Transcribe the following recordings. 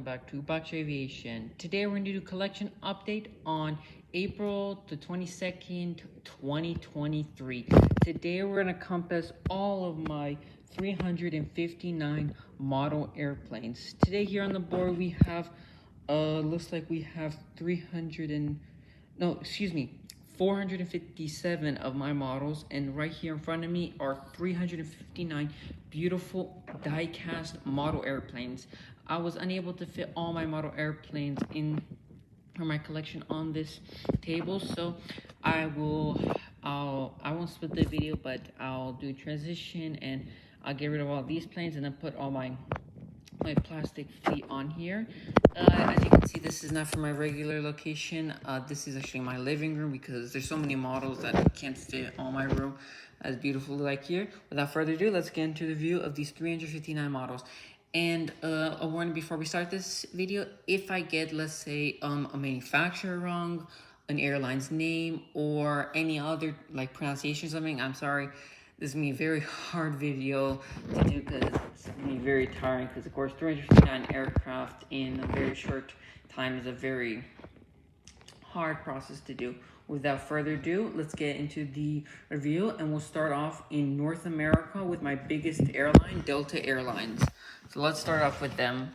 back to Box Aviation. Today we're going to do a collection update on April the 22nd, 2023. Today we're going to compass all of my 359 model airplanes. Today here on the board we have, looks like we have 457 of my models, and right here in front of me are 359 beautiful die-cast model airplanes. I was unable to fit all my model airplanes in my collection on this table, so I won't split the video, but I'll do transition and I'll get rid of all these planes and then put all my plastic feet on here. As you can see, this is not for my regular location. This is actually my living room because there's so many models that I can't fit all my room as beautiful like here. Without further ado, let's get into the view of these 359 models. And a warning before we start this video: if I get, let's say, a manufacturer wrong, an airline's name, or any other like pronunciation or something, I'm sorry. This is going to be a very hard video to do because it's going to be very tiring, because of course 359 aircraft in a very short time is a very hard process to do. Without further ado, let's get into the review, and we'll start off in North America with my biggest airline, Delta Airlines. So let's start off with them.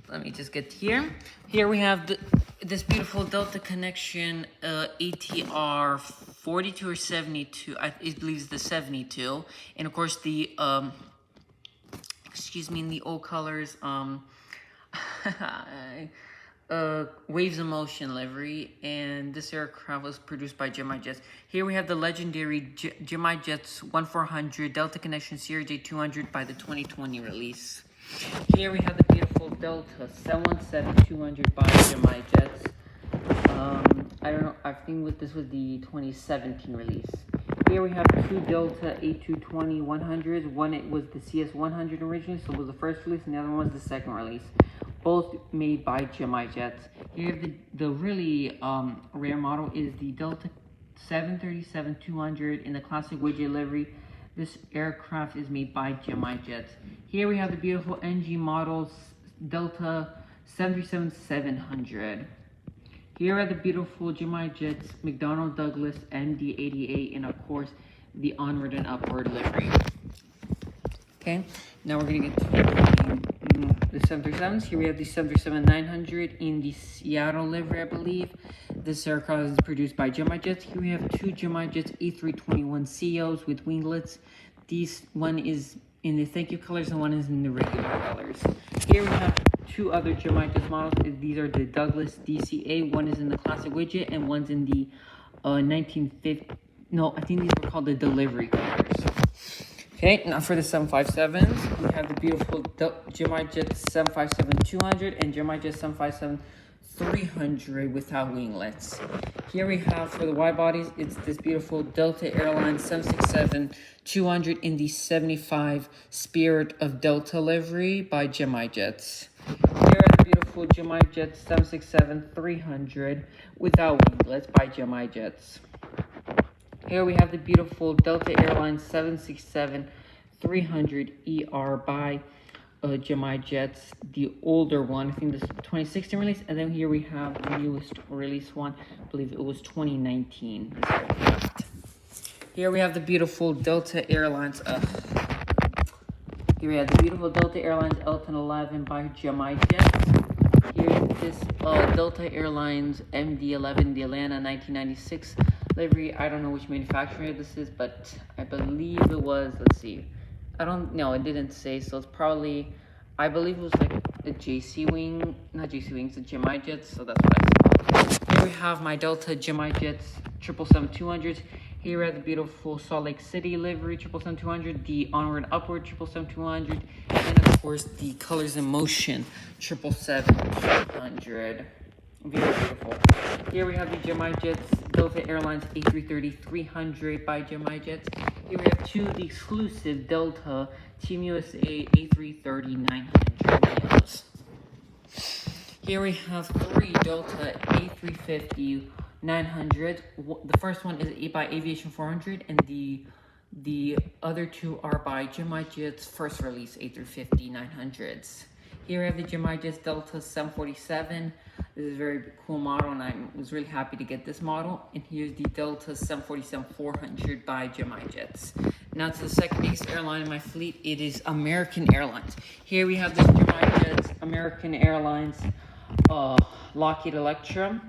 Let me just get here. Here we have this beautiful Delta Connection ATR 42 or 72. I believe it's the 72. And of course the, in the old colors, Waves of Motion livery. And this aircraft was produced by Gemini Jets. Here we have the legendary Gemini Jets 1400 Delta Connection Series J200 by the 2020 release. Here we have the beautiful Delta 717-200 by Gemini Jets. I don't know, I think this was the 2017 release. Here we have two Delta A220-100s. One, it was the CS100 originally, so it was the first release, and the other one was the second release. Both made by Gemini Jets. Here the really rare model is the Delta 737-200 in the classic widget livery. This aircraft is made by Gemini Jets. Here we have the beautiful NG models, Delta 737-700. Here are the beautiful Gemini Jets, McDonnell Douglas MD-88, and of course, the onward and upward livery. Okay, now we're going to get to the 737s. Here we have the 737-900 in the Seattle livery, I believe. This aircraft is produced by Gemini Jets. Here we have two Gemini Jets A321ceos with winglets. One is in the thank you colors and one is in the regular colors. Here we have two other Gemini Jets models. These are the Douglas DCA. One is in the classic widget and one's in the 1950. No, I think these were called the delivery colors. Okay, now for the 757s, we have the beautiful Gemini Jets 757-200 and Gemini Jets 757-300 without winglets. Here we have for the wide bodies, it's this beautiful Delta Airlines 767-200 in the 75 Spirit of Delta livery by Gemini Jets. Here are the beautiful Gemini Jets 767-300 without winglets by Gemini Jets. Here we have the beautiful Delta Airlines 767-300ER by Gemini Jets, the older one. I think this is 2016 release, and then here we have the newest release one. I believe it was 2019. Here we have the beautiful Delta Airlines. Here we have the beautiful Delta Airlines Elton 11 by Gemini Jets. Here's this Delta Airlines MD-11, the Atlanta 1996 livery. I don't know which manufacturer this is, but I believe it was, let's see. I don't know, it didn't say, so it's probably, I believe it was like a JC Wing, not JC Wing, it's a Gemini Jets, so that's what I saw. Here we have my Delta Gemini Jets 777-200s. Here are the beautiful Salt Lake City livery 777-200, the onward and upward 777-200, and of course the Colors in Motion 777-200. Very beautiful. Here we have the Gemini Jets Delta Airlines A330-300 by Gemini Jets. Here we have two the exclusive Delta Team USA A330-900. Here we have three Delta A350-900. The first one is by Aviation 400, and the other two are by Gemini Jets first release A350-900s. Here I have the Jets Delta 747. This is a very cool model, and I was really happy to get this model. And here's the Delta 747-400 by Jets. Now to the second biggest airline in my fleet, it is American Airlines. Here we have this Jets, American Airlines, Lockheed Electra,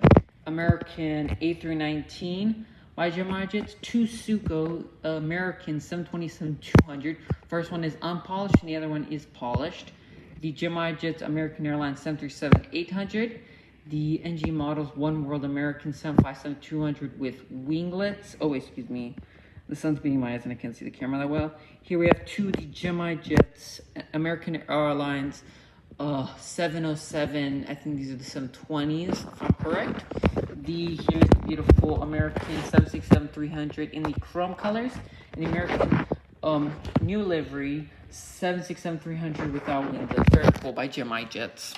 American A319 by Jets, two Suco American 727-200. First one is unpolished and the other one is polished. The Jets American Airlines 737-800. The NG models One World American 757-200 with winglets. Oh, excuse me. The sun's beating my eyes and I can't see the camera that well. Here we have two the Jets American Airlines 707. I think these are the 720s, if I'm correct. Here's the beautiful American 767-300 in the chrome colors. And the American new livery 767-300 without windows. Very cool by Jets.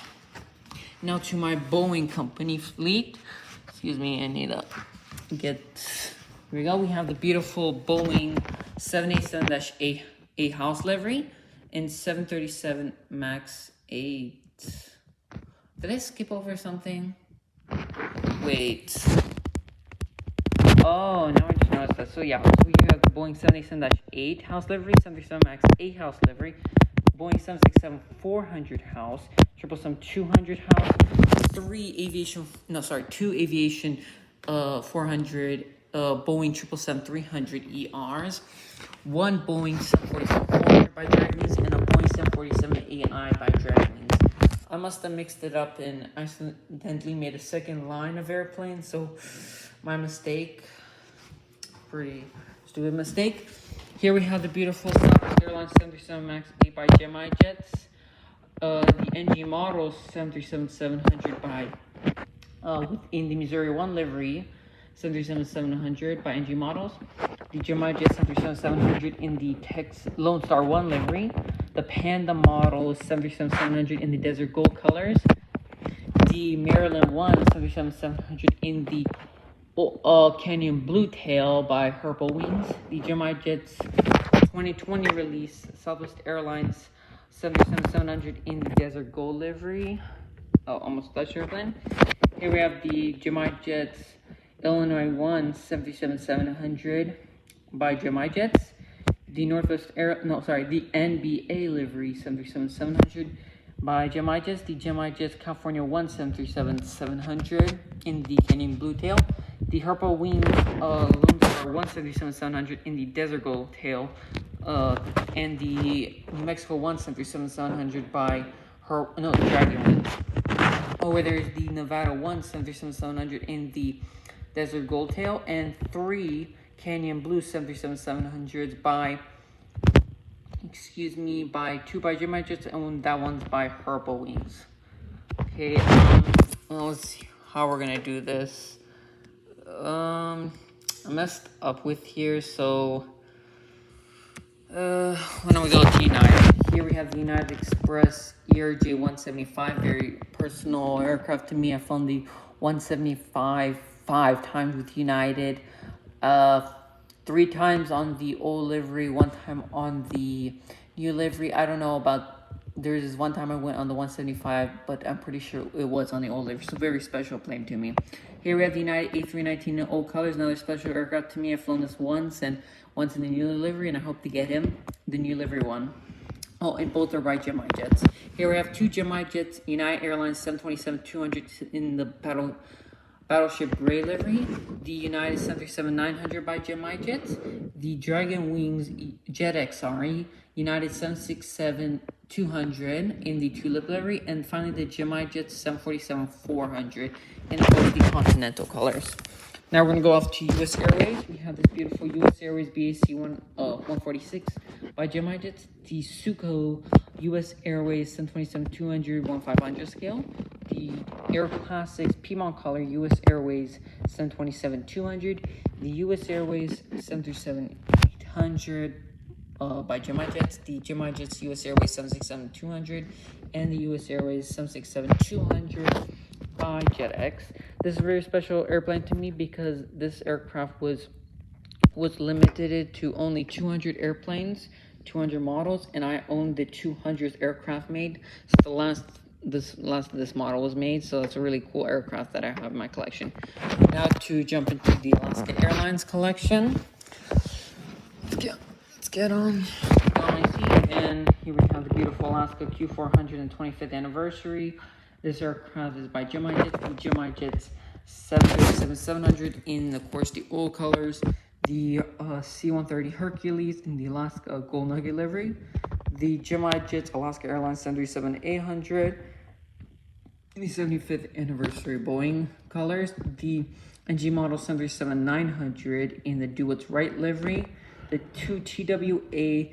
Now to my Boeing company fleet. Excuse me, I need to get... Here we go. We have the beautiful Boeing 787-8 house livery and 737 MAX 8. Did I skip over something? Wait. Oh, now I just noticed that. So yeah, we have the Boeing 787-8 house livery, 737 MAX 8 house livery, Boeing 767-400 house, 777-200 house, two aviation 400 Boeing 777-300 ERs, one Boeing 747-400 by Dragwings, and a Boeing 747-8i by Dragwings. I must have mixed it up and accidentally made a second line of airplanes, so my mistake. Pretty stupid mistake. Here we have the beautiful Southwest Airlines 737 MAX 8 by Jets. The NG models 737-700 by in the Missouri 1 livery, 737-700 by NG models. The Jets 737-700 in the Lone Star 1 livery. The Panda model 737-700 in the Desert Gold colors. The Maryland 1 737-700 in the Canyon Blue Tail by Herpo Wings. The Jets 2020 release Southwest Airlines 737-700 in the Desert Gold livery. Oh, almost touched airplane. Here we have the Jets Illinois 1 737-700 by Jets. The the NBA livery 737-700 by Jets. The Jets California 1 737-700 in the Canyon Blue Tail. The Herpo Wings Lone Star 1 737-700 in the Desert Gold Tail. And the New Mexico 1 737-700 by Dragon Wings. Where there's the Nevada 1 737-700 in the Desert Gold Tail, and 3 Canyon Blue 737-700s by two by Jets, and that one's by Herpo Wings. Okay, let's see how we're gonna do this. I messed up with here, so why don't we go to United? Here we have the United Express ERJ 175, very personal aircraft to me. I found the 175 5 times with United, 3 times on the old livery, 1 time on the new livery. I don't know about, there's this 1 time I went on the 175, but I'm pretty sure it was on the old livery, so very special plane to me. Here we have the United A319 in old colors, another special aircraft to me. I've flown this once and once in the new livery, and I hope to get him the new livery one. Oh, and both are by Jets. Here we have 2 Jets United Airlines 727-200 in the Battleship Gray livery. The United 737-900 by Jets. The Dragon Wings JetX, United 767-200 in the Tulip livery. And finally, the Jets 747-400 in both the Continental colors. Now we're going to go off to U.S. Airways. We have this beautiful U.S. Airways BAC 146 by Jets. The Suco U.S. Airways 727-200 1500 scale. The Air Classics Piedmont color U.S. Airways 727-200. The U.S. Airways 737-800 by Jets. The Jets U.S. Airways 767-200. And the U.S. Airways 767-200 by JetX. This is a very special airplane to me because this aircraft was limited to only 200 airplanes 200 models, and I own the 200th aircraft made. So this model was made, so it's a really cool aircraft that I have in my collection. Now to jump into the Alaska Airlines collection. Let's get on my seat, and here we have the beautiful Alaska Q425th anniversary. This aircraft is by GemiJets, the GemiJets 737-700 in, of course, the old colors, the C-130 Hercules in the Alaska Gold Nugget livery, the GemiJets Alaska Airlines 737-800 in the 75th anniversary Boeing colors, the NG model 737-900 in the Do What's Right livery, the two TWA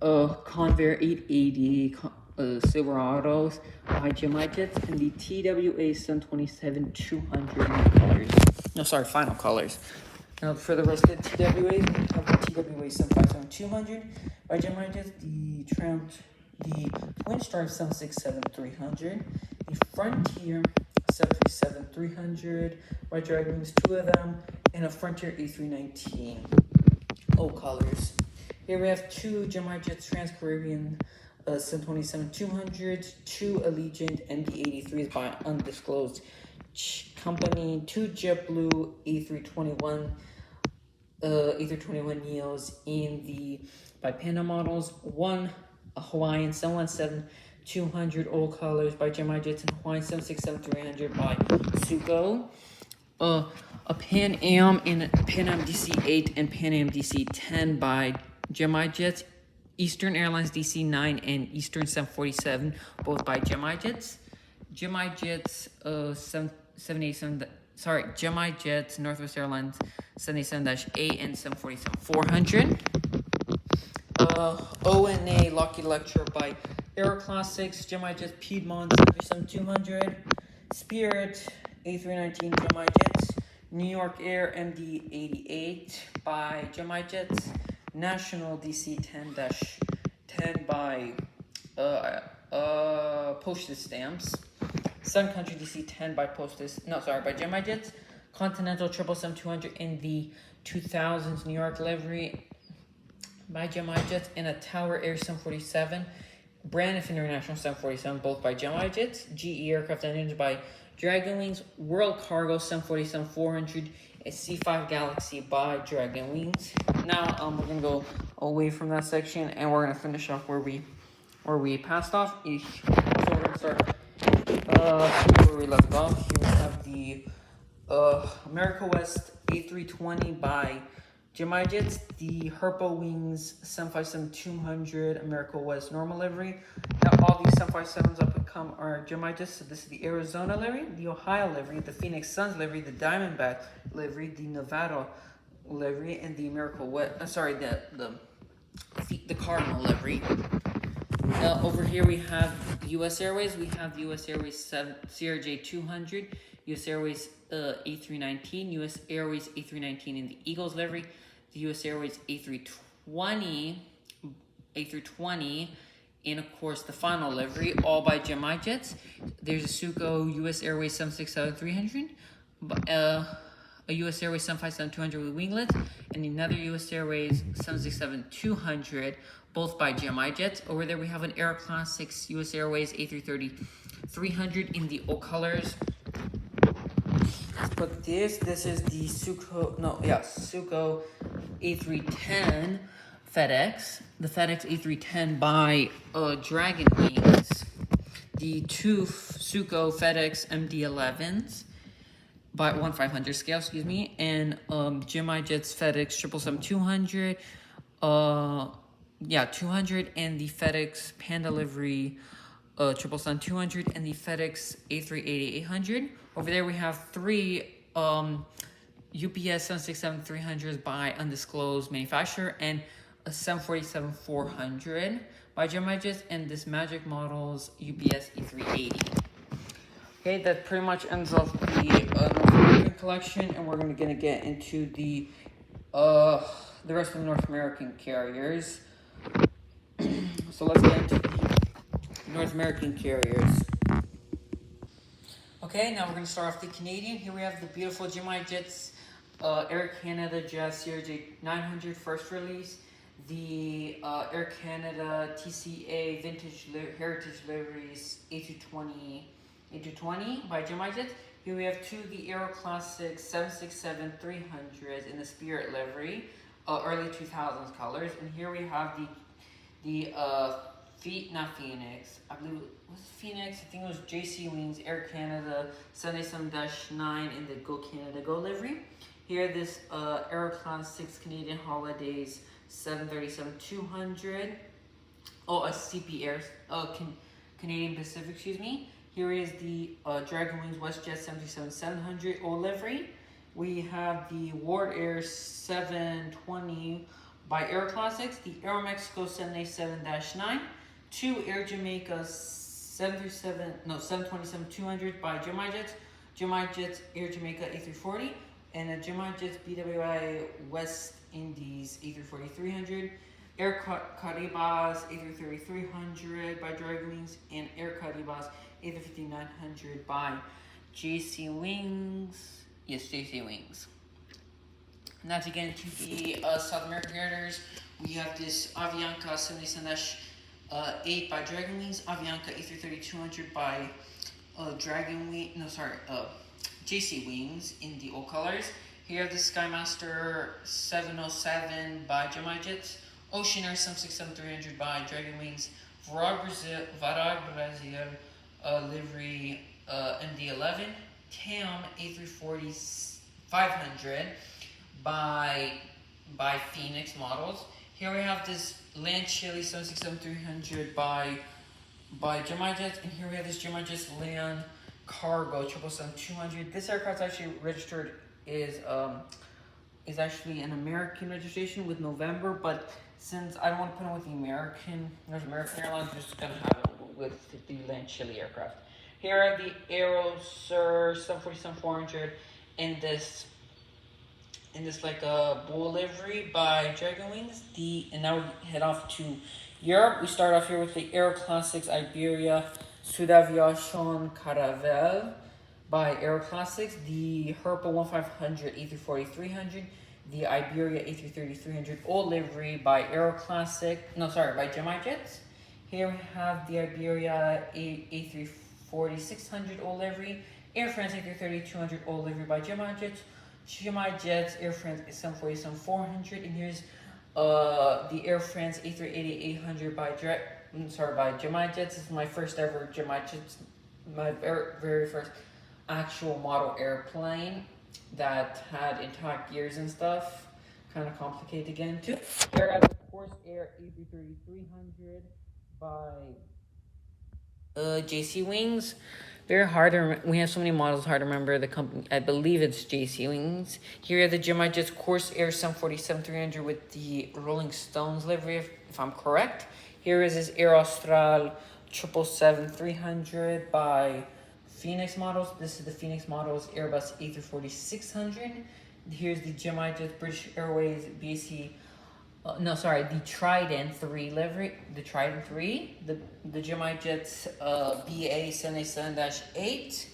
Convair 880 Silverados by GemiJets, and the TWA 727-200 colors. No, sorry, final colors. Now for the rest of the TWAs, we have the TWA 757-200 by GemiJets, the Twin Stripe 767-300, the Frontier 737-300 by Dragonwings, two of them, and a Frontier A319 colors. Here we have two GemiJets Trans-Caribbean 727-200, two Allegiant MD-83s by undisclosed company, two JetBlue A321 Neos by Panda models, one Hawaiian 717-200 old colors by GemiJets, and Hawaiian 767-300 by Suco. A Pan Am and Pan Am DC-8 and Pan Am DC-10 by GemiJets, Eastern Airlines DC-9 and Eastern 747, both by GemiJets. GemiJets GemiJets Northwest Airlines 787-8 and 747-400. ONA Lockheed Electra by Aero Classics, GemiJets Piedmont 737-200, Spirit A319 GemiJets, New York Air MD-88 by GemiJets, National DC-10-10 by Postage Stamps, Sun Country DC-10 by GemiJets, Continental 777-200 in the 2000s New York livery by GemiJets, and a Tower Air 747, Braniff International 747, both by GemiJets, GE Aircraft Engines by Dragonwings, World Cargo 747-400, a C5 Galaxy by Dragonwings. Now we're gonna go away from that section, and we're gonna finish off where we passed off. So we're gonna start where we left off. Here we have the America West A320 by GemiJets, the Herpo Wings 757-200 America West normal livery. Now all these 757s up and come are GemiJets. So this is the Arizona livery, the Ohio livery, the Phoenix Suns livery, the Diamondback livery, the Nevada livery, and the America West. The Cardinal livery. Over here we have U.S. Airways. We have the U.S. Airways CRJ-200, U.S. Airways A319, U.S. Airways A319 in the Eagles livery, the U.S. Airways A320, and of course the final livery, all by GemiJets. There's a Suco U.S. Airways 767-300, a U.S. Airways 757-200 with winglets, and another U.S. Airways 767-200, both by GemiJets. Over there we have an Aero Classics U.S. Airways A330-300 in the old colors. But this is the Suco A310 FedEx, the FedEx A310 by Dragonwings, the two Suco FedEx MD-11s by 1/500 scale, and GemiJets FedEx 777-200, 200, and the FedEx Panda livery 777-200, and the FedEx A380-800. Over there we have three UPS 767-300s by undisclosed manufacturer, and a 747-400 by GemiJets, and this Magic Models UPS E380. Okay, that pretty much ends off the North American collection, and we're gonna get into the rest of the North American carriers. So let's get into the North American carriers. Okay, now we're going to start off the Canadian. Here we have the beautiful GemiJets Air Canada Jazz CRJ 900 first release, the Air Canada TCA Heritage Liveries A220 by Jim Jets. Here we have two of the Aero Classic 767-300s in the Spirit livery, early 2000s colors. And here we have the not Phoenix, I believe it was Phoenix, I think it was JC Wings Air Canada 77-9 in the Go Canada Go livery. Here this Aero Classics Canadian Holidays 737-200. Oh, a CP Air, Canadian Pacific, excuse me. Here is the Dragon Wings WestJet 77-700 O livery. We have the Ward Air 720 by Air Classics, the Aero Mexico 787-9, two Air Jamaica 727-200 by Jets, Jets Air Jamaica A340, and a Jets BWI West Indies A340-300, Air Caribas A330-300 by Dragon Wings, and Air Caribas A350-900 by JC Wings. Yes, JC Wings. Now to get into the South American carriers, we have this Avianca 77-8 by Dragon Wings, Avianca A330-200 by JC Wings in the old colors. Here the Skymaster 707 by Jets, Oceanair 767-300 by Dragon Wings, Varag Brazil livery MD-11, TAM A340-500 by Phoenix models. Here we have this Land Chile 767-300 by Jets, and here we have this Jets Land Cargo 777-200. This aircraft actually registered is actually an American registration with November, but since I don't want to put it with the American Airlines, I'm just gonna have it with the Land Chile aircraft. Here are the Aerosur 747-400 in this like a bull livery by Dragon Wings. And now we head off to Europe. We start off here with the Aero Classics Iberia Sudaviation Caravelle by Aero Classics, the Herpa 1500 A340-300, the Iberia A330-300 old livery by Aero Classic, by Jets. Here we have the Iberia A340-600 old livery, Air France A330-200 old livery by Jets, Jets Air France 747-400, and here's the Air France A380-800 by Jets. This is my first ever Jets, my very first actual model airplane that had intact gears and stuff. Kind of complicated to get into. Here I have the Corsair A330-300 by JC Wings. Very hard to remember. We have so many models, hard to remember the company. I believe it's JC Wings. Here are the Jets Corsair 747-300 with the Rolling Stones livery, if I'm correct. Here is this Air Austral 777-300 by Phoenix models. This is the Phoenix models Airbus A340-600. Here's the Jets British Airways BAC. The Trident 3 livery. The Trident 3. The Jets BA 787-8.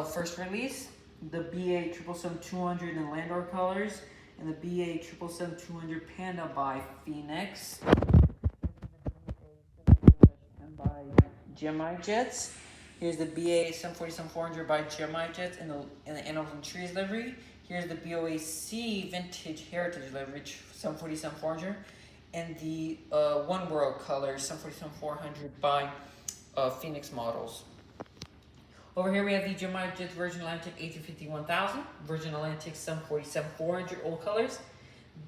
First release. The BA 777-200 in Landor colors, and the BA 777-200 Panda by Phoenix. And by Jets. Here's the BA 747-400 by Jets in the Animals and Trees livery. Here's the BOAC Vintage Heritage livery 747-400, and the One World colors 747-400 by Phoenix models. Over here we have the Jets Virgin Atlantic A350-1000, Virgin Atlantic 747-400 old colors,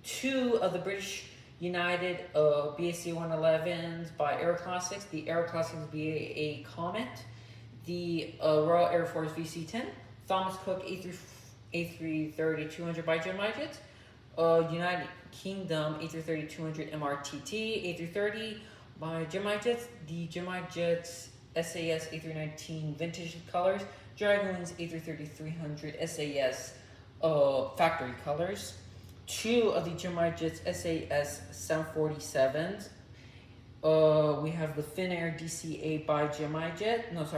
two of the British United BAC 111s by Aero Classics, the Aero Classics BAA Comet, the Royal Air Force VC-10, Thomas Cook A330-200 by Jets, United Kingdom A330-200 MRTT A330 by Jets, the Jets SAS A319 vintage colors, Dragon Wings A330-300 SAS factory colors, two of the Jets SAS 747s. We have the Finnair DCA by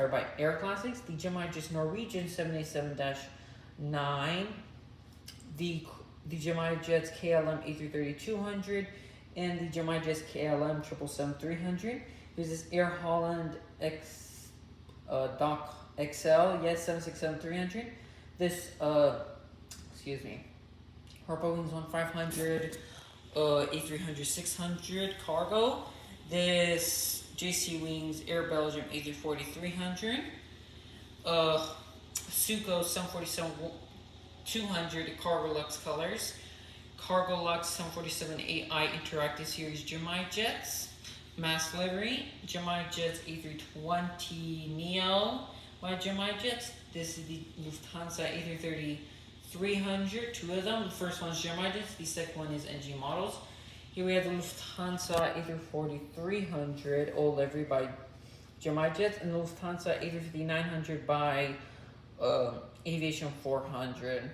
by Air Classics, the Jets Norwegian 787-9, the Jets KLM A330-200, and the Gemini Jets KLM 777-300. Here's this Air Holland Doc XL, yes, 767-300. This, excuse me, Harpo Wings 1500, A300 600 cargo. This JC Wings Air Belgium A340-300. Suco 747-200 Cargo Lux colors. Cargo Lux 747 AI Interactive Series Gemini Jets. Mass livery, Gemini Jets A320 Neo by Gemini Jets. This is the Lufthansa A330-300, two of them. The first one is Gemini Jets, the second one is NG models. Here we have the Lufthansa A340-300, old livery by Gemini Jets, and the Lufthansa A350-900 by Aviation 400.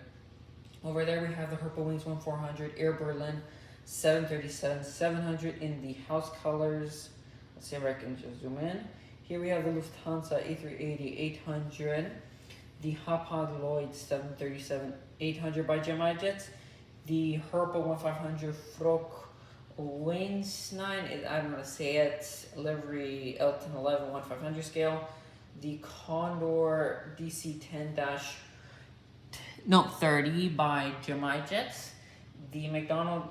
Over there we have the Herpa Wings 1400, Air Berlin 737-700 in the house colors. Let's see if I can just zoom in. Here we have the Lufthansa A380-800, the Hapag Lloyd 737-800 by Gemini Jets, the Herpa 1500 Frok Wings 9, I don't know how to say it, livery Elton 11 1500 scale, the Condor DC-10-30 by Gemini Jets, the McDonnell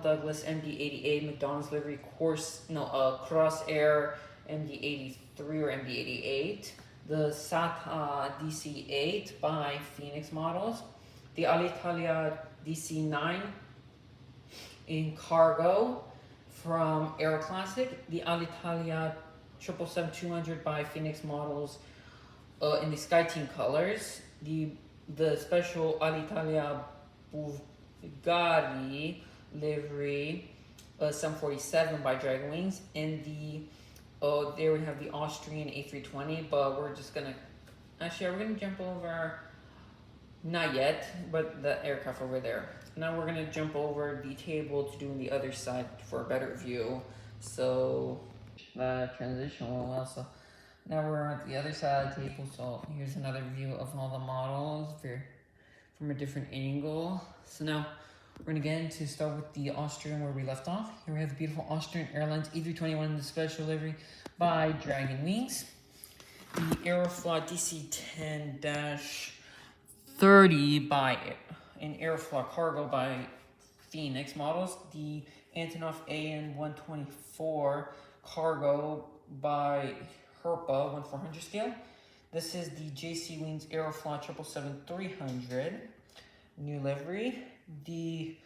Douglas MD-88 McDonald's livery Cross-Air MD-83 or MD-88, the SATA DC-8 by Phoenix models, the Alitalia DC-9 in cargo from Aero Classic, the Alitalia 777-200 by Phoenix models in the SkyTeam colors, the special Alitalia Bugatti livery 747 by Dragon Wings, and there we have the Austrian A320, but we're gonna jump over, not yet, but the aircraft over there. Now we're gonna jump over the table to do the other side for a better view. So the transition well, so now we're at the other side of the table, so here's another view of all the models from a different angle. So now we're gonna get into start with the Austrian where we left off. Here we have the beautiful Austrian Airlines A321 in the special livery by Dragon Wings. The Aeroflot DC-10-30 by an Aeroflot Cargo by Phoenix models. The Antonov AN-124 Cargo by Herpa 1400 scale. This is the JC Wings Aeroflot 777-300 new livery. The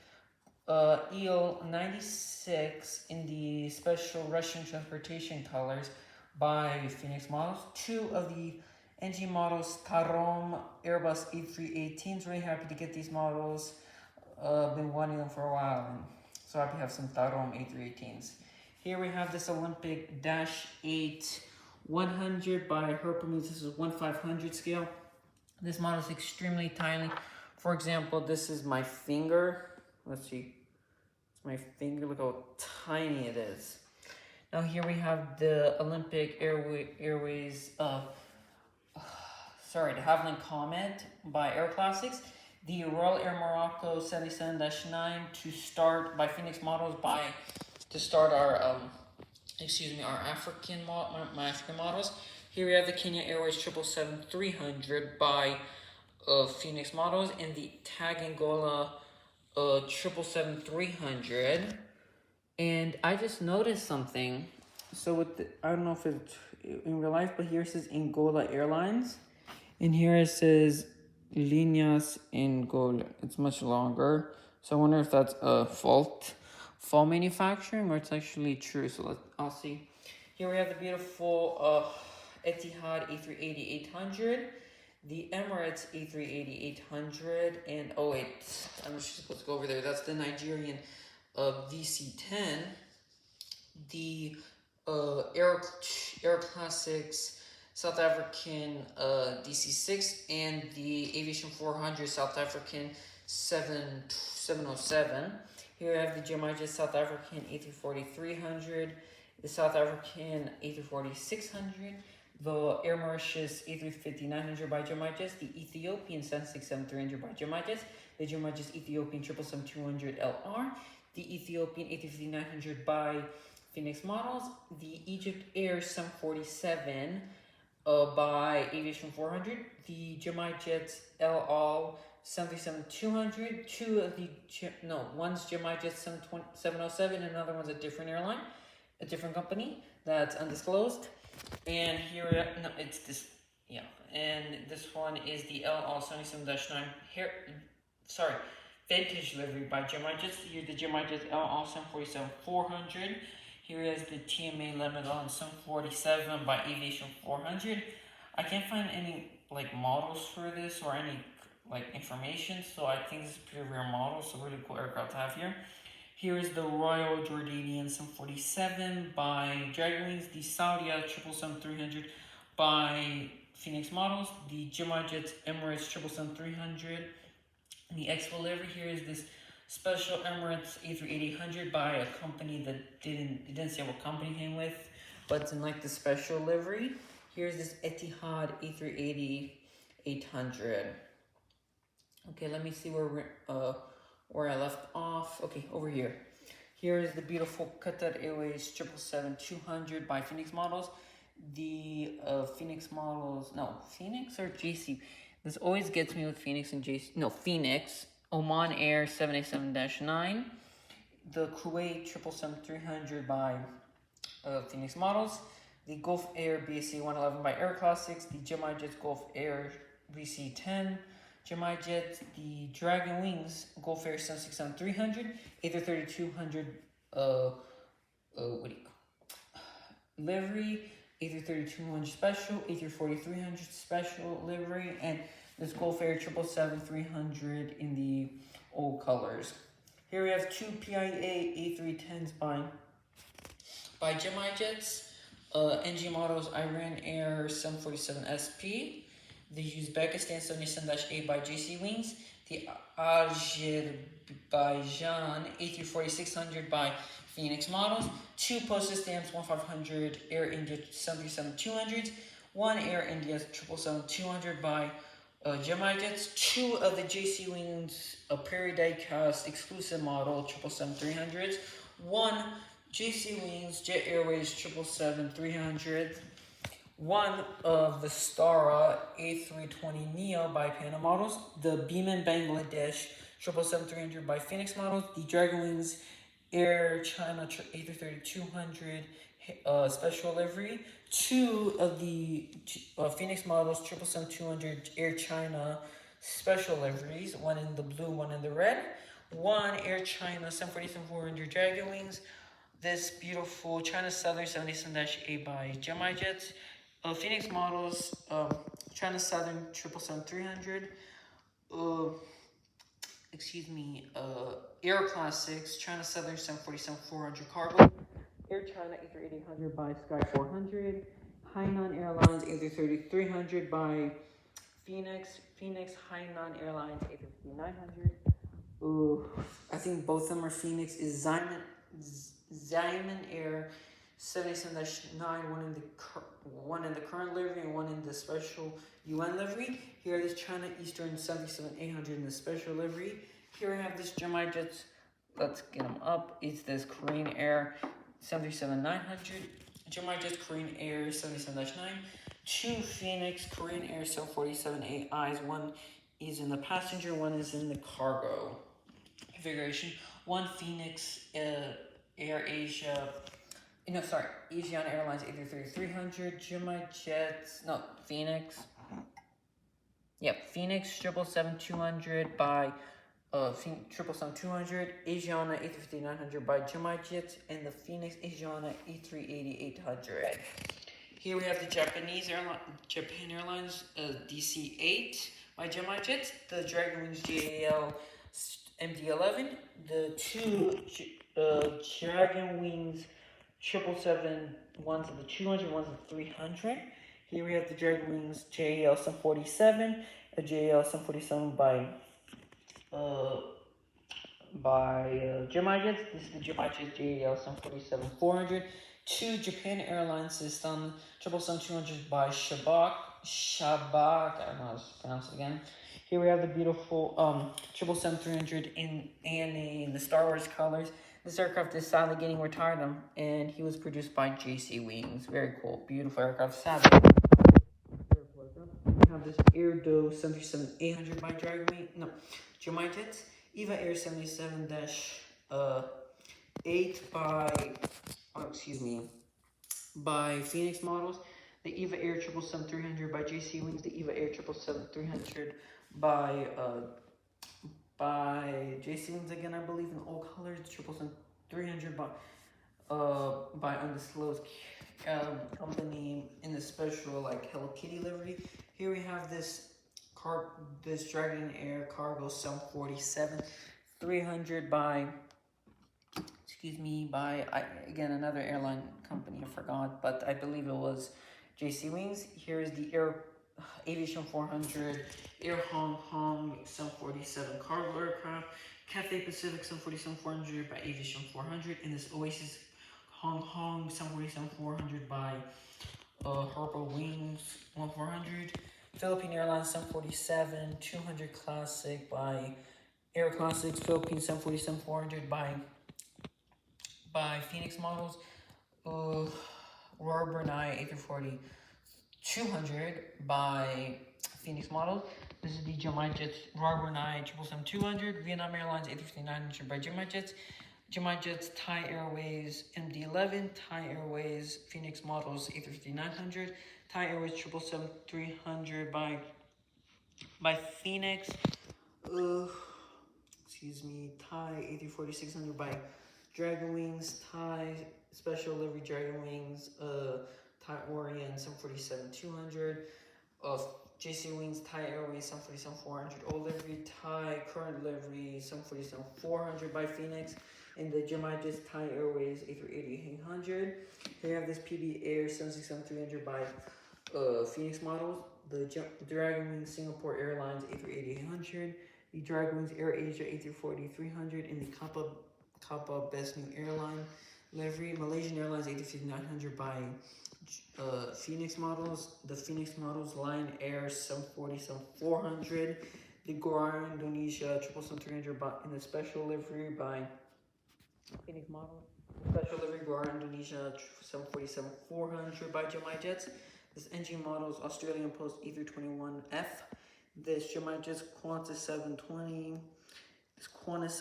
EL-96 in the special Russian transportation colors by Phoenix models. Two of the NG models, Tarom Airbus A318s. Really happy to get these models. Been wanting them for a while, and so happy to have some Tarom A318s. Here we have this Olympic -8 100 by Herpa. This is 1/500 scale. This model is extremely tiny. For example, this is my finger. Let's see. It's my finger. Look how tiny it is. Now here we have the Olympic Airways, the Havilland Comet by Air Classics. The Royal Air Morocco 77-9 to start by Phoenix models to start our our African models. Here we have the Kenya Airways 777-300 by Phoenix models, and the Tag Angola 777-300. And I just noticed something. So I don't know if it's in real life, but here it says Angola Airlines, and here it says Líneas Angola. It's much longer, so I wonder if that's a fault manufacturing or it's actually true. So I'll see. Here we have the beautiful Etihad A380-800, the Emirates A380-800, and oh wait, I'm just supposed to go over there. That's the Nigerian VC-10, the Air Classics South African DC-6, and the Aviation 400 South African 707. Here we have the Gemini Jets South African A340-300, the South African A340-600, the Air Mauritius A350-900 by Gemini Jets, the Ethiopian 767-300 by Gemini Jets, the Gemini Jets Ethiopian 777-200 LR, the Ethiopian A350-900 by Phoenix Models, the Egypt Air 747 by Aviation 400, the Gemini Jets El Al 737-200, two of the, one's Gemini Jet 707, and another one's a different airline, a different company that's undisclosed. And here, no, it's this, yeah, and this one is the El Al 77-9, vintage livery by Gemini Jets. Here's the Gemini Jets El Al 747-400. Here is the TMA Lebanon 747 by Aviation 400. I can't find any like models for this or any like information, so I think this is a pretty rare model, so really cool aircraft to have here. Here is the Royal Jordanian 747 by Dragonwings, the Saudia 777-300 by Phoenix Models, the Gemini Jets Emirates 777-300. The Expo livery here is this special Emirates A380-800 by a company that didn't say what company it came with, but it's in like the special livery. Here's this Etihad A380-800. Okay, let me see where I left off. Okay, over here. Here is the beautiful Qatar Airways 777-200 by Phoenix Models. The Phoenix Models, no, Phoenix or JC? This always gets me with Phoenix and JC. No, Phoenix. Oman Air 787-9. The Kuwait 777-300 by Phoenix Models. The Gulf Air BSC 111 by Air Classics. The Gemini Jets Gulf Air BC-10. Gemini Jets, the Dragon Wings Gulf Air 767-300. A330-200 livery. A330-200 special. A340-300 special livery. And this Gulf Air 777-300 in the old colors. Here we have two PIA A310s by Gemini Jets. NG models Iran Air 747 SP. The Uzbekistan 77-8 by JC Wings. The Azerbaijan A340-600 by Phoenix Models. Two postage stamps 1500 Air India 737-200s. One Air India 777-200 by Gemini Jets. Two of the JC Wings Prairie diecast exclusive model 777-300s. One JC Wings Jet Airways 777-300. One of the Stara A320 Neo by Panda Models. The Beeman Bangladesh 777-300 by Phoenix Models. The Dragon Wings Air China A330-200 special livery. Two of the Phoenix Models 777-200 Air China special liveries. One in the blue, one in the red. One Air China 747-400 Dragon Wings. This beautiful China Southern 77-8 by Gemini Jets. Phoenix Models, China Southern 777-300. Air Classics, China Southern 747-400 cargo. Air China A380-800 by Sky 400. Hainan Airlines A330-300 by Phoenix. Hainan Airlines A350-900. I think both of them are Phoenix. Is Xiamen Air 77-9, one in the current livery and one in the special UN livery. Here is China Eastern 77-800 in the special livery. Here I have this Gemini Jets. Let's get them up. It's this Korean Air 737-900. Gemini Jets Korean Air 77-9. Two Phoenix Korean Air 747-8Is. One is in the passenger, one is in the cargo configuration. One Phoenix Air Asia. Asiana Airlines A330-300, Gemini Jets, Phoenix. Phoenix 777-200 by 777-200, Asiana A350-900 by Gemini Jets, and the Phoenix Asiana A380-800. Here we have the Japan Airlines DC-8 by Gemini Jets, the Dragon Wings JAL MD-11, the two Dragon Wings 777, one's of the 200, one's of the 300. Here we have the Dragon Wings JAL 747, a JAL 747 by Gemini Jets. This is the Gemini Jets JAL 747-400. Two Japan Airlines System 777-200 by Shabak. Shabak. I don't know how to pronounce it again. Here we have the beautiful 777-300 in ANA in the Star Wars colors. This aircraft is sadly getting retired, and he was produced by JC Wings. Very cool, beautiful aircraft. Sadly, we have this Airdo 737-800 by Dragwing. No, Gemini Jets. Eva Air 77-8 by, by Phoenix models. The Eva Air 777-300 by JC Wings. The Eva Air 777-300 by JC Wings again, I believe, in all colors. 777-300 by undisclosed company in the special like Hello Kitty livery. Here we have this Dragon Air Cargo 747-300 by again another airline company, I forgot, but I believe it was JC Wings. Here is the Aviation 400 Air Hong Kong 747 cargo aircraft. Cathay Pacific 747-400 by Aviation 400, and this Oasis Hong Kong 747-400 by Harbour Wings 1400. Philippine Airlines 747-200 Classic by Air Classics. Philippine 747-400 by Phoenix models. Royal Brunei A340-200 by Phoenix models. This is the Gemini Jets Royal Brunei 777-200. Vietnam Airlines A350-900 by Gemini Jets. Gemini Jets Thai Airways MD-11. Thai Airways Phoenix models A350-900. Thai Airways 777-300 by Phoenix. Thai A340-600 by Dragon Wings. Thai Special Livery Dragon Wings. Thai Orient 747-200. JC Wings Thai Airways 747-400 old livery. Thai current livery 747-400 by Phoenix. And the Gemini Jets Thai Airways A380-800. Here we have this PB Air 767-300 by Phoenix models. The Dragon Wings Singapore Airlines A380-800. The Dragon Wings Air Asia A340-300 in the Kappa Best New Airline livery. Malaysian Airlines A350-900 by Phoenix models. The Phoenix models Lion Air 747-400. The Garuda Indonesia 777-300 in the special livery by Phoenix models. Special livery Garuda Indonesia 747-400 by Gemini Jets. This NG models Australian Post A321F. This Gemini Jets Qantas 720. This Qantas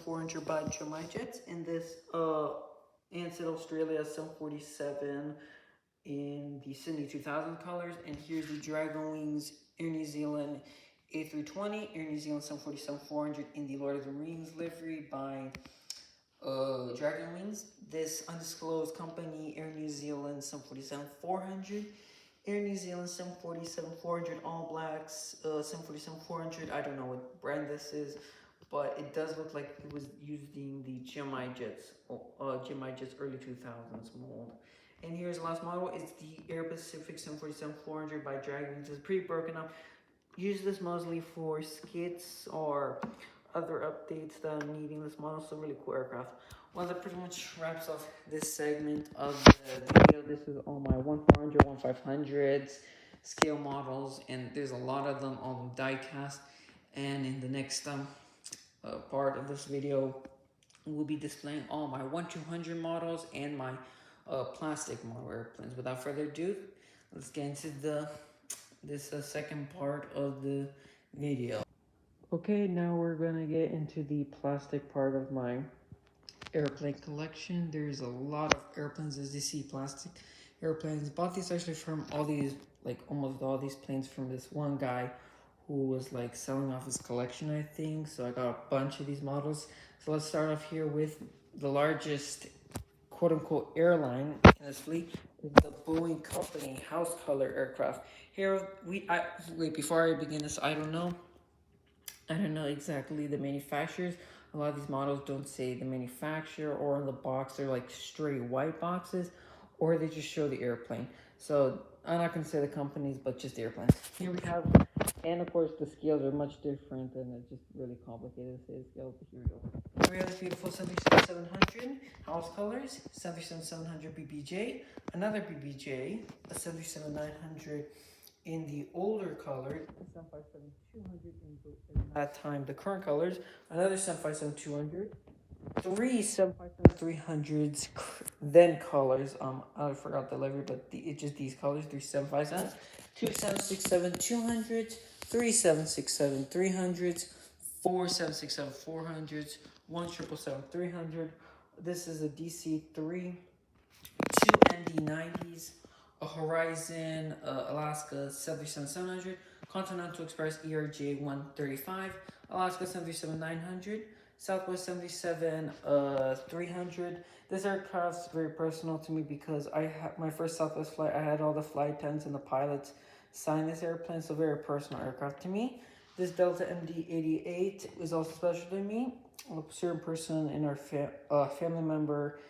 747-400 by Gemini Jets. And this Ansett Australia 747 in the Sydney 2000 colors. And here's the Dragon Wings Air New Zealand A320, Air New Zealand 747-400 in the Lord of the Rings livery by Dragon Wings. This undisclosed company, Air New Zealand 747-400, Air New Zealand 747-400 All Blacks 747-400. I don't know what brand this is, but it does look like it was using the Gemini Jets early 2000s mold. And here's the last model. It's the Air Pacific 747-400 by Dragon Wings. It's pretty broken up. Use this mostly for skits or other updates that I'm needing this model. So really cool aircraft. Well, that pretty much wraps up this segment of the video. This is all my 1400, 1500s scale models, and there's a lot of them on diecast. And in the next part of this video, we'll be displaying all my 1200 models and my plastic model airplanes. Without further ado, let's get into this second part of the video. Okay, now we're gonna get into the plastic part of my airplane collection. There's a lot of airplanes, as you see, plastic airplanes. Bought these actually from all these, like almost all these planes from this one guy who was like selling off his collection, I think. So I got a bunch of these models. So let's start off here with the largest quote-unquote airline in this fleet, is the Boeing company house color aircraft. Here wait, before I begin this, I don't know exactly the manufacturers. A lot of these models don't say the manufacturer, or on the box they're like straight white boxes, or they just show the airplane. So I'm not gonna say the companies, but just the airplanes. Here we have, and of course the scales are much different, and it's just really complicated to say the scales, but here we go. Here we have this beautiful 737-700 house colors, 737-700 BBJ, another BBJ, a 737-900 in the older color, the 757-200 in that time, the current colors, another 757-200, three 757-300s, then colors. I forgot the livery, but it's just these colors: three 757s, two 767-200s, three 767-300s, four 767-400s, one 777-300. This is a DC-3, two MD-90s, a Horizon Alaska 737-700, Continental Express ERJ-135, Alaska 737-900, Southwest 737-300. This aircraft is very personal to me because I had my first Southwest flight. I had all the flight attendants and the pilots sign this airplane, so very personal aircraft to me. This Delta MD-88 is also special to me. A certain person in our family member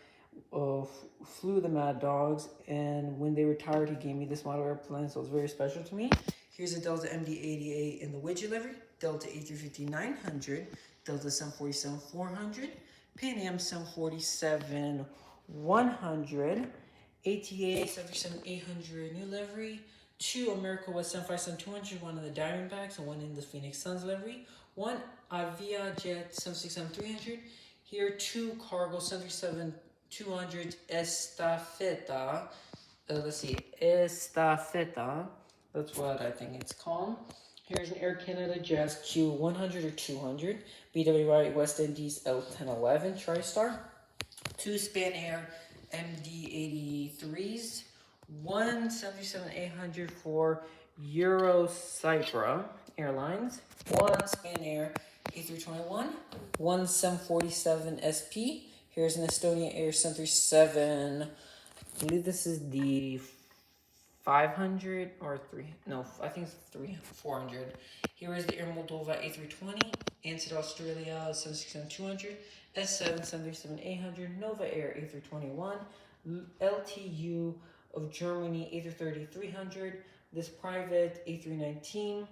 flew the Mad Dogs, and when they retired, he gave me this model airplane, so it's very special to me. Here's a Delta MD-88 in the widget livery, Delta A350-900, Delta 747-400, Pan Am 747-100, ATA 737-800 new livery, two America West 757-200, one in the Diamondbacks and one in the Phoenix Suns livery, one Avia Jet 767-300. Here, two cargo 737-200 Estafeta. Estafeta. That's what I think it's called. Here's an Air Canada Jazz Q100 or 200, BWI West Indies L1011 TriStar, two Spanair MD-83s, one 737-800 for Eurocipra Airlines, one Spanair A321, one 747 SP. Here's an Estonian Air 737. I believe this is the 500 or 3. No, I think it's 400. Here is the Air Moldova A320, Ansett Australia 767-200, S7 737-800, Nova Air A321, LTU of Germany A330-300, this private A319,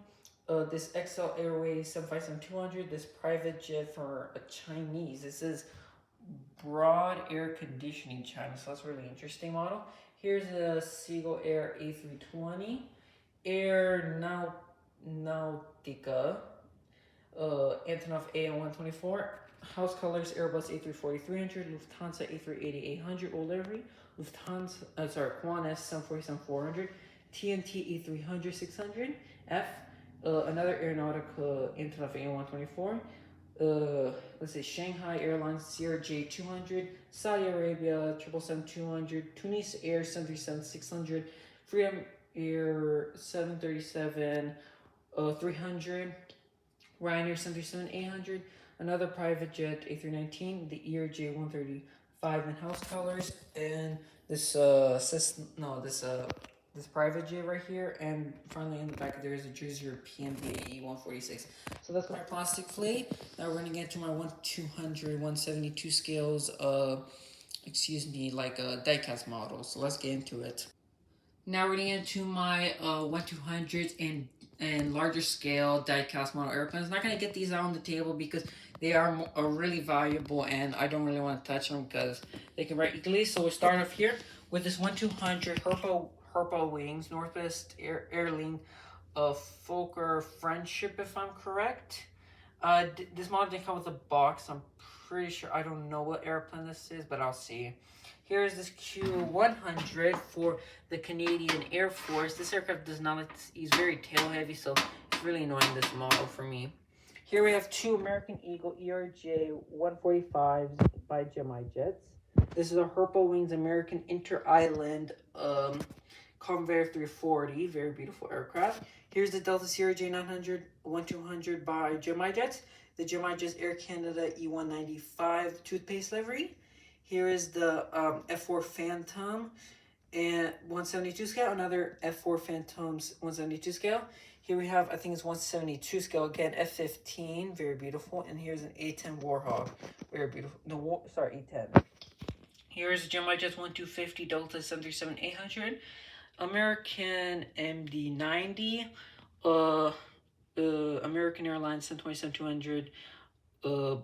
this XL Airways 757-200, this private jet for a Chinese. This is broad air conditioning China, so that's a really interesting model. Here's a Seagull Air A320, Air Nautica, Antonov AN124, house colors Airbus A340-300, Lufthansa A380-800 old livery, Qantas 747-400, TNT A300-600, F, another Aeronautica Antonov AN124, let's say Shanghai Airlines CRJ-200, Saudi Arabia 777-200, Tunis Air 737-600, Freedom Air 737-300, Ryanair 737-800, another private jet A319, the ERJ-135 in house colors, and this this private jet right here, and finally in the back there is a Jersey European BAE 146. So that's my plastic plate. Now we're gonna get to my 1/200, 172 scales, diecast model. So let's get into it. Now we're getting into my 1/200s and larger scale diecast model airplanes. I'm not gonna get these out on the table because they are really valuable, and I don't really want to touch them because they can write equally. So we'll start off here with this 1/200 Herpa wings, Northwest Airlines, Fokker Friendship, if I'm correct. This model didn't come with a box. I'm pretty sure. I don't know what airplane this is, but I'll see. Here's this Q100 for the Canadian Air Force. This aircraft does not like this. He's very tail heavy, so it's really annoying, this model for me. Here we have two American Eagle ERJ 145s by Gemini Jets. This is a Herpa Wings American Inter-Island Convair 340. Very beautiful aircraft. Here's the Delta CRJ 900 1/200 by Gemini Jets. The Gemini Jets Air Canada E195 toothpaste livery. Here is the F4 Phantom and 172 scale. Another F4 Phantoms 172 scale. Here we have, I think it's 172 scale again, F15, very beautiful. And here's an A10 Warhawk, very beautiful. No, sorry, E10. Here's Gemini Jets 1250 Delta 737-800, American MD-90, American Airlines 727-200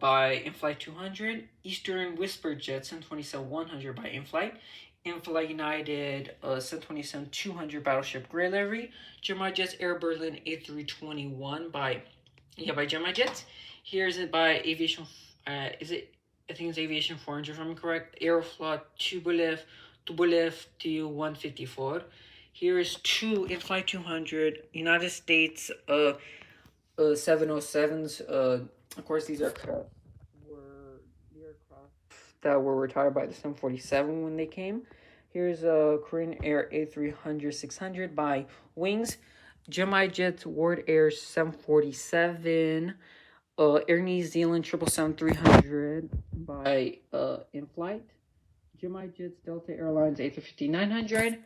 by Inflight 200, Eastern Whisper Jet 727-100 by Inflight, In-flight United 727-200 Battleship Gray Livery. Gemini Jets Air Berlin A321 by Gemini Jets. Here's it by Aviation. Is it? I think it's Aviation 400 if I'm correct. Aeroflot Tupolev Tu-154. Here is two in-flight 200 United States 707s. Of course, these are were the aircraft that were retired by the 747 when they came. Here's a Korean Air A300-600 by Wings. Gemini Jets Ward Air 747. Air New Zealand 777-300 by in-flight. Gemini Jets Delta Airlines A350-900.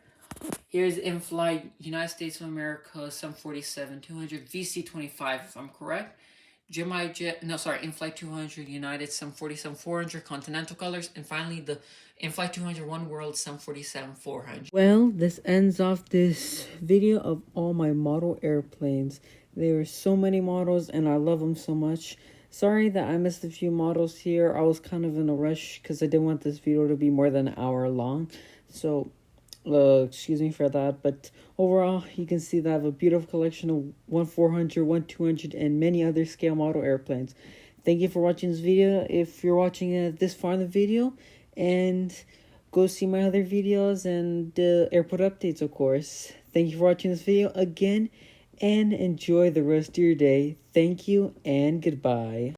Here's in-flight United States of America 747-200 VC-25 if I'm correct. Gemini Jet, no sorry, in-flight 200 United 747-400 Continental colors, and finally the in-flight 200 One World 747-400. Well, this ends off this video of all my model airplanes. There are so many models and I love them so much. Sorry that I missed a few models here. I was kind of in a rush because I didn't want this video to be more than an hour long. So excuse me for that, but overall you can see that I have a beautiful collection of 1-400, 1-200, and many other scale model airplanes. Thank you for watching this video if you're watching it this far in the video, and go see my other videos and airport updates, of course. Thank you for watching this video again, and enjoy the rest of your day. Thank you and goodbye.